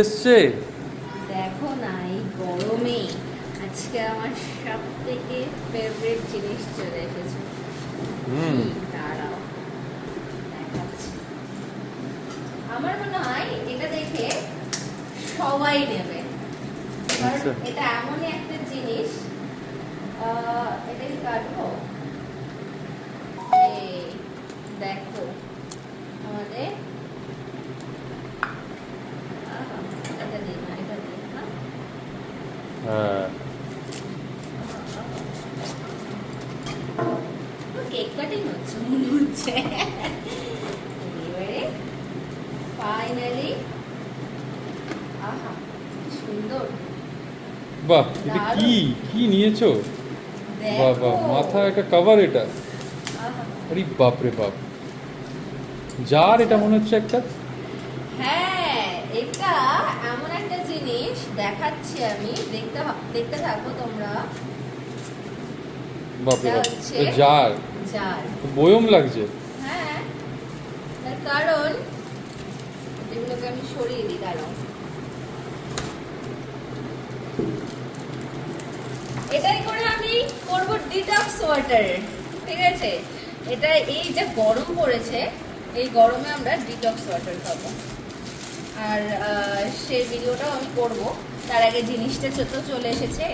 এসছে দেখো না, এই গরমে আজকে আমার সব থেকে ফেভারিট জিনিস চলে এসেছে। দাঁড়াও দেখাচ্ছি। আমার মনে হয় এটা দেখে সবাই নেবে, কারণ এটা এমনই একটা জিনিস। এটা কি কাটবো? এই দেখো আমাদের এটা দিই না, এটা দিই না। হ্যাঁ কেক কাটিং হচ্ছে মনে হচ্ছে। এবারে ফাইনালি, আহা কি সুন্দর। বাহ, এটা কি কি নিয়েছো? বাহ বাহ, মাথা একটা কভার এটা। আহা, আরে বাপ রে বাপ, জার এটা মনে হচ্ছে একটা। হ্যাঁ এটা এমন একটা জিনিস দেখাচ্ছি আমি, দেখতে থাকো তোমরা। বাপ রে এটা বাপ, হচ্ছে জার, জার। বয়ম লাগছে। হ্যাঁ, তার কারণ এগুলোকে আমি সরিয়ে দিই, দাঁড়াও। এটাই করে আমি করব ডিটক্স ওয়াটার, ঠিক আছে? এটা এই যে গরম পড়েছে, এই গরমে আমরা ডিটক্স ওয়াটার খাবো, আর সেই ভিডিওটাও আমি করব। তার আগে জিনিসটা তো চলে এসেছে।